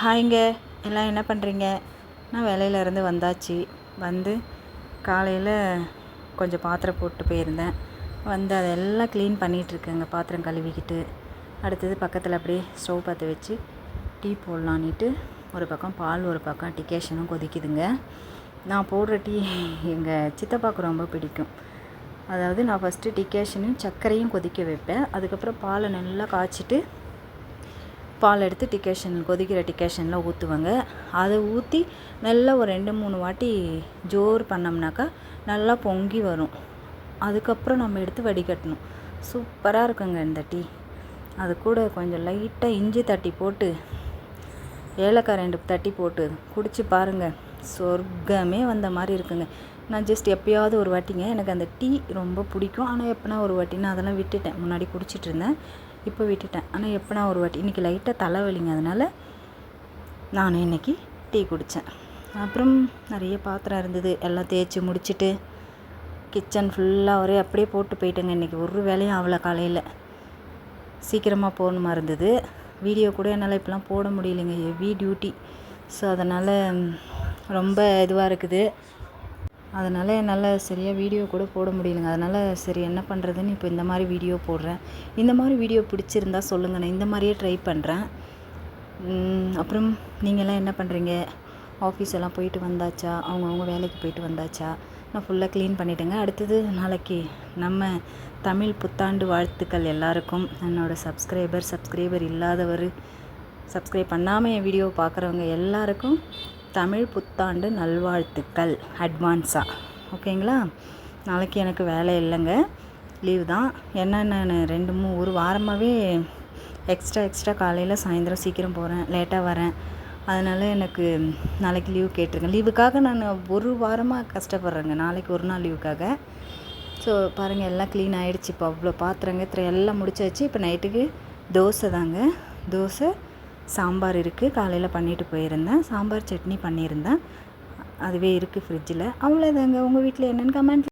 ஹாய்ங்க, எல்லாம் என்ன பண்ணுறீங்க? நான் வேலையிலேருந்து வந்தாச்சு. வந்து காலையில் கொஞ்சம் பாத்திரம் போட்டு போயிருந்தேன். வந்து அதெல்லாம் க்ளீன் பண்ணிகிட்ருக்கேங்க, பாத்திரம் கழுவிக்கிட்டு. அடுத்தது பக்கத்தில் அப்படியே ஸ்டவ் பற்ற வச்சு டீ போடலான்ட்டு ஒரு பக்கம் பால், ஒரு பக்கம் டிகேஷனும் கொதிக்குதுங்க. நான் போடுற டீ எங்கள் சித்தப்பாவுக்கு ரொம்ப பிடிக்கும். அதாவது நான் ஃபஸ்ட்டு டிகேஷனையும் சர்க்கரையும் கொதிக்க வைப்பேன். அதுக்கப்புறம் பாலை நல்லா காய்ச்சிட்டு பால் எடுத்து கொதிக்கிற டிகேஷனில் ஊற்றுவேங்க. அதை ஊற்றி நல்லா ஒரு 2-3 வாட்டி ஜோர் பண்ணோம்னாக்கா நல்லா பொங்கி வரும். அதுக்கப்புறம் நம்ம எடுத்து வடிகட்டணும். சூப்பராக இருக்குங்க இந்த டீ. அது கூட கொஞ்சம் லைட்டாக இஞ்சி தட்டி போட்டு, ஏலக்காய் 2 தட்டி போட்டு குடிச்சு பாருங்கள். சொர்க்கமே வந்த மாதிரி இருக்குங்க. நான் ஜஸ்ட் எப்போயாவது ஒரு வாட்டிங்க, எனக்கு அந்த டீ ரொம்ப பிடிக்கும். ஆனால் எப்போனா ஒரு வாட்டினா அதெல்லாம் விட்டுட்டேன். முன்னாடி குடிச்சிட்டு இருந்தேன், இப்போ விட்டுட்டேன். ஆனால் எப்போனா ஒரு வாட்டி. இன்றைக்கி லைட்டாக தலைவலிங்க, அதனால் நான் இன்றைக்கி டீ குடித்தேன். அப்புறம் நிறைய பாத்திரம் இருந்தது, எல்லாம் தேய்ச்சி முடிச்சுட்டு கிச்சன் ஃபுல்லாக ஒரே அப்படியே போட்டு போயிட்டேங்க. இன்றைக்கி ஒரு வேலையும் அவ்வளோ. காலையில் சீக்கிரமாக போகணுமா இருந்தது. வீடியோ கூட என்னால் இப்போலாம் போட முடியலைங்க, ஹெவி டியூட்டி. ஸோ அதனால் ரொம்ப இதுவாக இருக்குது. அதனால் என்னால் சரியாக வீடியோ கூட போட முடியலைங்க. அதனால் சரி என்ன பண்ணுறதுன்னு இப்போ இந்த மாதிரி வீடியோ போடுறேன். இந்த மாதிரி வீடியோ பிடிச்சிருந்தா சொல்லுங்கள், நான் இந்த மாதிரியே ட்ரை பண்ணுறேன். அப்புறம் நீங்கள்லாம் என்ன பண்ணுறீங்க? ஆஃபீஸ் எல்லாம் போயிட்டு வந்தாச்சா? அவங்கவுங்க வேலைக்கு போயிட்டு வந்தாச்சா? நான் ஃபுல்லாக க்ளீன் பண்ணிட்டேங்க. அடுத்தது நாளைக்கு நம்ம தமிழ் புத்தாண்டு வாழ்த்துக்கள் எல்லாருக்கும். என்னோடய சப்ஸ்கிரைபர் இல்லாதவர், சப்ஸ்கிரைப் பண்ணாமல் என் வீடியோ பார்க்குறவங்க எல்லாருக்கும் தமிழ் புத்தாண்டு நல்வாழ்த்துக்கள் அட்வான்ஸாக. ஓகேங்களா? நாளைக்கு எனக்கு வேலை இல்லைங்க, லீவ் தான். ஏன்னா நான் ஒரு வாரமாகவே எக்ஸ்ட்ரா காலையில் சாயந்தரம் சீக்கிரம் போகிறேன், லேட்டாக வரேன். அதனால் எனக்கு நாளைக்கு லீவ் கேட்டிருக்கேன். லீவுக்காக நான் ஒரு வாரமாக கஷ்டப்படுறேங்க, நாளைக்கு ஒரு நாள் லீவுக்காக. ஸோ பாருங்கள், எல்லாம் க்ளீன் ஆகிடுச்சு. இப்போ அவ்வளோ பாத்திரங்க எல்லாம் முடிச்சாச்சு. இப்போ நைட்டுக்கு தோசை தாங்க. தோசை சாம்பார் இருக்குது, காலையில் பண்ணிட்டு போயிருந்தேன். சாம்பார் சட்னி பண்ணியிருந்தேன், அதுவே இருக்குது ஃப்ரிட்ஜில். அவ்வளோதாங்க. உங்கள் வீட்டில் என்னென்னு கமெண்ட்